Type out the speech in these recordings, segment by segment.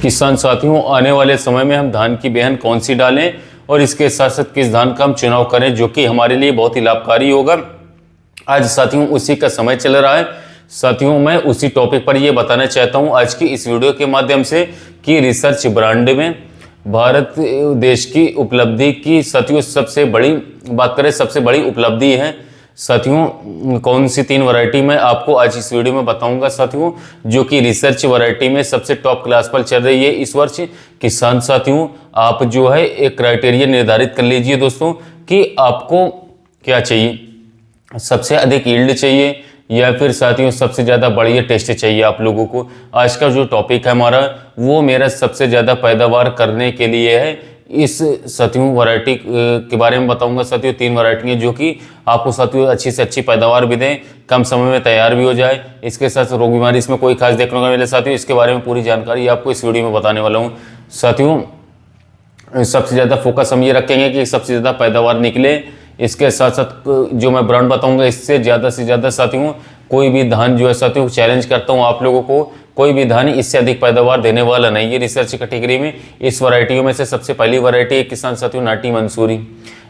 किसान साथियों, आने वाले समय में हम धान की बेहन कौन सी डालें और इसके साथ साथ किस धान का हम चुनाव करें जो कि हमारे लिए बहुत ही लाभकारी होगा। आज साथियों उसी का समय चल रहा है। साथियों मैं उसी टॉपिक पर ये बताना चाहता हूँ आज की इस वीडियो के माध्यम से कि रिसर्च ब्रांड में भारत देश की उपलब्धि की साथियों सबसे बड़ी बात करें, सबसे बड़ी उपलब्धि है साथियों कौन सी 3 वैरायटी मैं आपको आज इस वीडियो में बताऊंगा साथियों, जो कि रिसर्च वैरायटी में सबसे टॉप क्लास पर चल रही है इस वर्ष। किसान साथियों आप जो है एक क्राइटेरिया निर्धारित कर लीजिए दोस्तों कि आपको क्या चाहिए, सबसे अधिक यील्ड चाहिए या फिर साथियों सबसे ज़्यादा बढ़िया टेस्ट चाहिए आप लोगों को। आज का जो टॉपिक है हमारा वो मेरा सबसे ज़्यादा पैदावार करने के लिए है। इस साथियों वैरायटी के बारे में बताऊंगा साथियों 3 वैरायटी जो कि आपको साथियों अच्छी से अच्छी पैदावार भी दें, कम समय में तैयार भी हो जाए, इसके साथ रोग बीमारी इसमें कोई खास देखने को मिले साथियों। इसके बारे में पूरी जानकारी आपको इस वीडियो में बताने वाला हूँ साथियों। सबसे ज़्यादा फोकस हम ये रखेंगे कि सबसे ज़्यादा पैदावार निकले। इसके साथ साथ जो मैं ब्रांड बताऊंगा इससे ज़्यादा से ज़्यादा साथियों कोई भी धान जो है साथियों चैलेंज करता हूँ आप लोगों को, कोई भी धान इससे अधिक पैदावार देने वाला नहीं है रिसर्च कैटेगरी में। इस वैरायटियों में से सबसे पहली वैरायटी है किसान साथियों नाटी मंसूरी।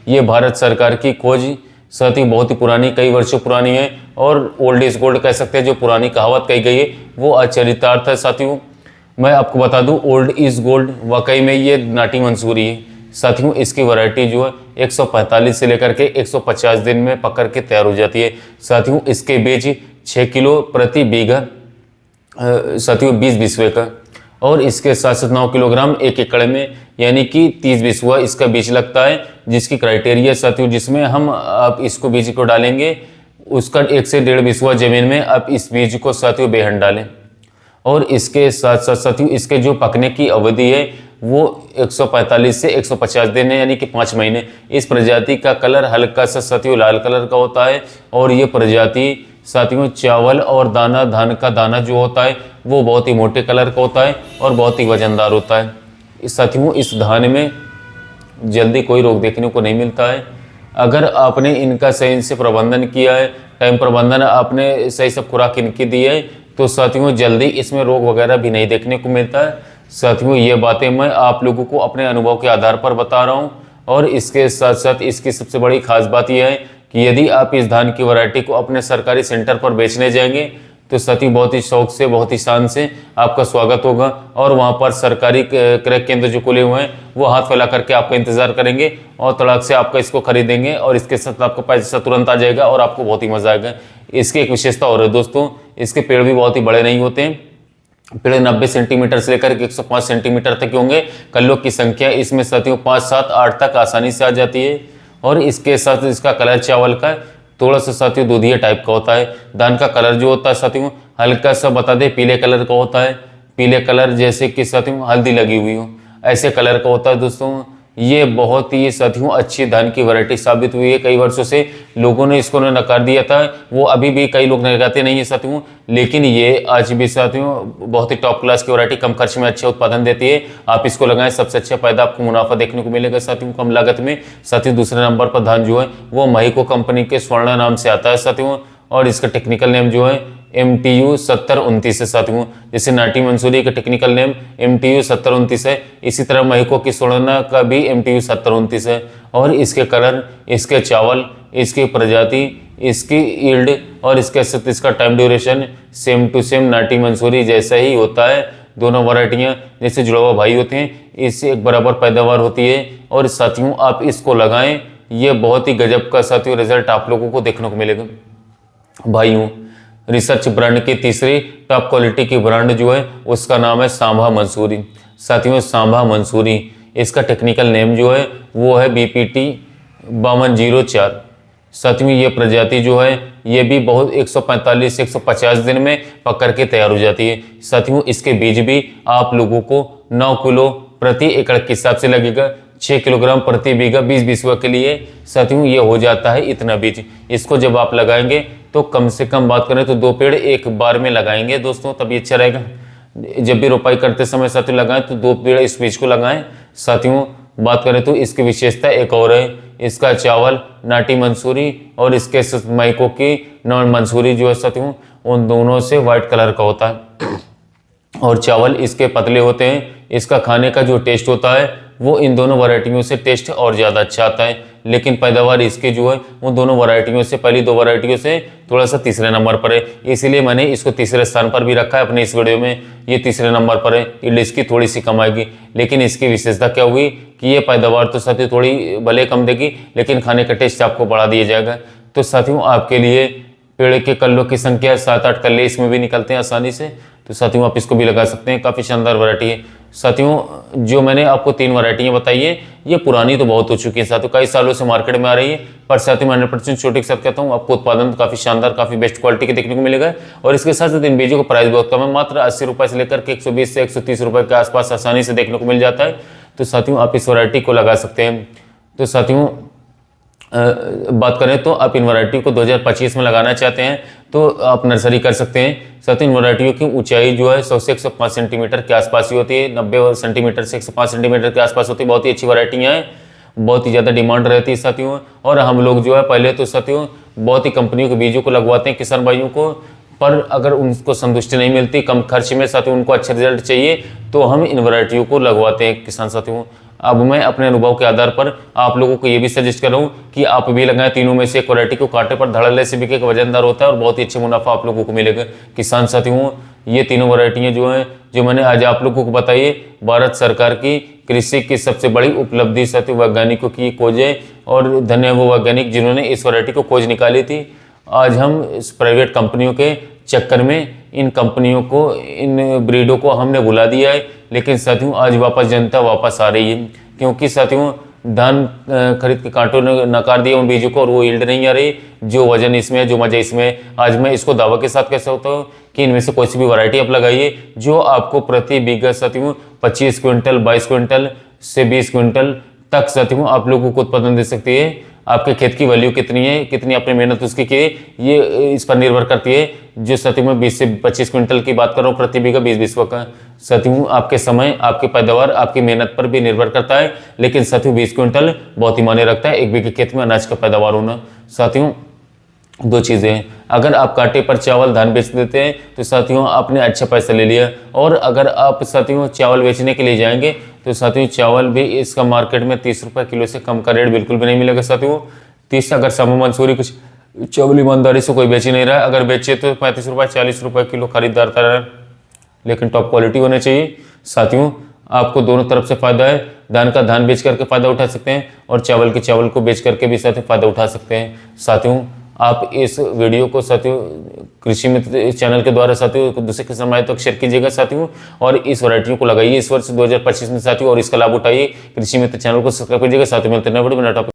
ये भारत सरकार की खोज साथियों बहुत ही पुरानी, कई वर्षों पुरानी है और ओल्ड इज गोल्ड कह सकते हैं। जो पुरानी कहावत कही गई है वो अचरितार्थ है साथियों। मैं आपको बता दूं ओल्ड इज गोल्ड, वाकई में ये नाटी मंसूरी है साथियों। इसकी वैरायटी जो है 145 से लेकर के 150 दिन में पकड़ के तैयार हो जाती है साथियों। इसके बीज 6 किलो प्रति बीघा साथियों 20 बिस्वे का, और इसके साथ साथ 9 किलोग्राम 1 एकड़ में यानी कि 30 बिस्वा इसका बीज लगता है। जिसकी क्राइटेरिया साथियों जिसमें हम आप इसको बीज को डालेंगे उसका 1 से 1.5 बिस्वा जमीन में आप इस बीज को साथियों बेहन डालें। और इसके साथ साथ साथियों इसके जो पकने की अवधि है वो 145 से 150 दिन है यानी कि 5 महीने। इस प्रजाति का कलर हल्का सा साथियों लाल कलर का होता है और ये प्रजाति साथियों चावल और दाना, धान का दाना जो होता है वो बहुत ही मोटे कलर का होता है और बहुत ही वजनदार होता है। इस साथियों इस धान में जल्दी कोई रोग देखने को नहीं मिलता है। अगर आपने इनका सही से प्रबंधन किया है, टाइम प्रबंधन आपने सही सब खुराक इनकी दी है तो साथियों जल्दी इसमें रोग वगैरह भी नहीं देखने को मिलता है साथियों। ये बातें मैं आप लोगों को अपने अनुभव के आधार पर बता रहा हूँ। और इसके साथ साथ इसकी सबसे बड़ी खास बात यह है कि यदि आप इस धान की वैरायटी को अपने सरकारी सेंटर पर बेचने जाएंगे तो साथियों बहुत ही शौक से, बहुत ही शान से आपका स्वागत होगा और वहाँ पर सरकारी क्रय केंद्र जो खुले हुए हैं वो हाथ फैला करके आपका इंतजार करेंगे और तड़ाक से आपका इसको खरीदेंगे और इसके साथ आपका पैसा तुरंत आ जाएगा और आपको बहुत ही मजा आएगा। इसकी एक विशेषता और है दोस्तों, इसके पेड़ भी बहुत ही बड़े नहीं होते हैं। पेड़ 90 सेंटीमीटर से लेकर 105 सेंटीमीटर तक होंगे। कल्लों की संख्या इसमें साथियों 5, 7, 8 तक आसानी से आ जाती है। और इसके साथ इसका कलर चावल का थोड़ा सा साथियों दूधिया टाइप का होता है। धान का कलर जो होता है साथियों हल्का सा बता दे पीले कलर का होता है, पीले कलर जैसे कि साथियों हल्दी लगी हुई हो ऐसे कलर का होता है दोस्तों। ये बहुत ही साथियों अच्छी धान की वैरायटी साबित हुई है। कई वर्षों से लोगों ने इसको नकार दिया था, वो अभी भी कई लोग लगाते नहीं है साथियों, लेकिन ये आज भी साथियों बहुत ही टॉप क्लास की वैरायटी, कम खर्च में अच्छा उत्पादन देती है। आप इसको लगाएं, सबसे अच्छा फायदा आपको मुनाफा देखने को मिलेगा साथियों कम लागत में। साथियों दूसरे नंबर पर धान जो है वो महिको कंपनी के स्वर्ण नाम से आता है साथियों और इसका टेक्निकल नेम जो है MTU 7029 है साथियों। जैसे नाटी मंसूरी का टेक्निकल नेम MTU 7029 है, इसी तरह महिको की स्वर्णा का भी MTU 7029 है। और इसके कलर, इसके चावल, इसकी प्रजाति, इसकी यील्ड और इसके साथ इसका time duration same to same Nati मंसूरी जैसा ही होता है। दोनों वैरायटियाँ जैसे जुड़वा भाई होते हैं, इससे एक बराबर पैदावार होती है। और साथियों आप इसको लगाएं, ये बहुत ही गजब का साथियों रिजल्ट आप लोगों को देखने को मिलेगा। भाइयों रिसर्च ब्रांड की तीसरी टॉप क्वालिटी की ब्रांड जो है उसका नाम है सांभा मंसूरी। साथियों सांभा मंसूरी इसका टेक्निकल नेम जो है वो है BPT 5204। साथियों ये प्रजाति जो है ये भी बहुत 145 से 150 दिन में पकड़ के तैयार हो जाती है साथियों। इसके बीज भी आप लोगों को 9 किलो प्रति एकड़ के हिसाब से लगेगा, 6 किलोग्राम प्रति बीघा 20 बिस्वा के लिए साथियों ये हो जाता है इतना बीज। इसको जब आप लगाएंगे तो कम से कम बात करें तो 2 पेड़ एक बार में लगाएंगे दोस्तों, तभी अच्छा रहेगा। जब भी रोपाई करते समय साथियों लगाएं तो 2 पेड़ इस बीज को लगाएं साथियों। बात करें तो इसकी विशेषता एक और है, इसका चावल नाटी मंसूरी और इसके महिको की नॉन मंसूरी जो है साथियों उन दोनों से व्हाइट कलर का होता है। और चावल इसके पतले होते हैं। इसका खाने का जो टेस्ट होता है वो इन दोनों वैरायटियों से टेस्ट और ज़्यादा अच्छा आता है, लेकिन पैदावार इसके जो है वो दोनों वैरायटियों से, पहली दो वैरायटियों से थोड़ा सा तीसरे नंबर पर है। इसीलिए मैंने इसको तीसरे स्थान पर भी रखा है अपने इस वीडियो में। ये तीसरे नंबर पर है, यील्ड इसकी थोड़ी सी कम आएगी, लेकिन इसकी विशेषता क्या होगी कि ये पैदावार तो साथियों थोड़ी भले कम देगी, लेकिन खाने का टेस्ट आपको बढ़ा दिया जाएगा। तो साथियों आपके लिए पेड़ के कल्लों की संख्या 7-8 कल्ले इसमें भी निकलते हैं आसानी से, तो साथियों आप इसको भी लगा सकते हैं। काफ़ी शानदार वैरायटी है साथियों। जो मैंने आपको 3 वैरायटियाँ बताई है ये पुरानी तो बहुत हो चुकी है साथियों, कई सालों से मार्केट में आ रही है, पर साथियों मैं 100% छोटे के साथ कहता हूँ आपको उत्पादन काफ़ी शानदार, काफ़ी बेस्ट क्वालिटी के देखने को मिलेगा। और इसके साथ साथ इन बीजों का प्राइस बहुत कम है, मात्र 80 रुपये से लेकर के 120 से 130 रुपये के आसपास आसानी से देखने को मिल जाता है। तो साथियों आप इस वैरायटी को लगा सकते हैं। तो साथियों बात करें तो आप इन वैरायटी को 2025 में लगाना चाहते हैं तो आप नर्सरी कर सकते हैं। साथ ही इन वैरायटियों की ऊंचाई जो है 100 से 105 सेंटीमीटर के आसपास ही होती है, 90 सेंटीमीटर से 105 सेंटीमीटर के आसपास होती है। बहुत ही अच्छी वैरायटियाँ हैं, बहुत ही ज़्यादा डिमांड रहती है साथियों। और हम लोग जो है पहले तो साथियों बहुत ही कंपनियों के बीजों को लगवाते हैं किसान भाइयों को, पर अगर उनको संतुष्टि नहीं मिलती, कम खर्च में साथियों उनको अच्छे रिजल्ट चाहिए, तो हम इन वैरायटियों को लगवाते हैं किसान साथियों। अब मैं अपने अनुभव के आधार पर आप लोगों को ये भी सजेस्ट कर रहा हूँ कि आप भी लगाएं तीनों में से एक वैरायटी को। कांटे पर धड़ल्ले से बिके, वजनदार होता है और बहुत ही अच्छे मुनाफा आप लोगों को मिलेगा किसान साथियों। ये तीनों वैरायटियाँ जो हैं जो मैंने आज आप लोगों को बताई है, भारत सरकार की कृषि की सबसे बड़ी उपलब्धि साथियों, वैज्ञानिकों की खोज है। और धन्य है वो वैज्ञानिक जिन्होंने इस वैरायटी को खोज निकाली थी। आज हम इस प्राइवेट कंपनियों के चक्कर में इन कंपनियों को, इन ब्रीडों को हमने भुला दिया है, लेकिन साथियों आज वापस जनता वापस आ रही है, क्योंकि साथियों धान खरीद के कांटों ने नकार दिया उन बीजों को और वो यील्ड नहीं आ रही जो वजन इसमें है, जो मजा इसमें है। आज मैं इसको दावा के साथ कह सकता हूँ कि इनमें से कोई सी भी वैरायटी आप लगाइए जो आपको प्रति बीघा साथियों 25 क्विंटल, 22 क्विंटल से 20 क्विंटल तक साथियों आप लोगों को उत्पादन दे सकती है। आपके खेत की वैल्यू कितनी है, कितनी आपने मेहनत उसकी की, ये इस पर निर्भर करती है। जो साथियों में 20 से 25 क्विंटल की बात कर रहा हूँ प्रति बीघा 20-20 का, साथियों आपके समय, आपकी पैदावार, आपकी मेहनत पर भी निर्भर करता है। लेकिन साथियों 20 क्विंटल बहुत ही मायने रखता है एक बीघे खेत में अनाज का पैदावार होना। साथियों दो चीज़ें हैं, अगर आप कांटे पर चावल धान बेच देते हैं तो साथियों आपने अच्छा पैसा ले लिया, और अगर आप साथियों चावल बेचने के लिए जाएंगे तो साथियों चावल भी इसका मार्केट में 30 रुपये किलो से कम का रेट बिल्कुल भी नहीं मिलेगा साथियों। 30 अगर समूह मंसूरी कुछ चावल ईमानदारी से कोई बेच ही नहीं रहा है, अगर बेचे तो 35 रुपये 40 रुपये किलो खरीदार रहा है, लेकिन टॉप क्वालिटी होनी चाहिए साथियों। आपको दोनों तरफ से फायदा है, धान का धान बेच करके फ़ायदा उठा सकते हैं और चावल के चावल को बेच करके भी साथियों फ़ायदा उठा सकते हैं। साथियों आप इस वीडियो को साथियों कृषि मित्र चैनल के द्वारा साथियों दूसरे किसान भाई तक शेयर कीजिएगा साथियों, और इस वैरायटियों को लगाइए इस वर्ष 2025 में साथियों, और इसका लाभ उठाइए। कृषि मित्र चैनल को सब्सक्राइब कीजिएगा साथियों। मिलते हैं नए वीडियो में नया टॉपिक।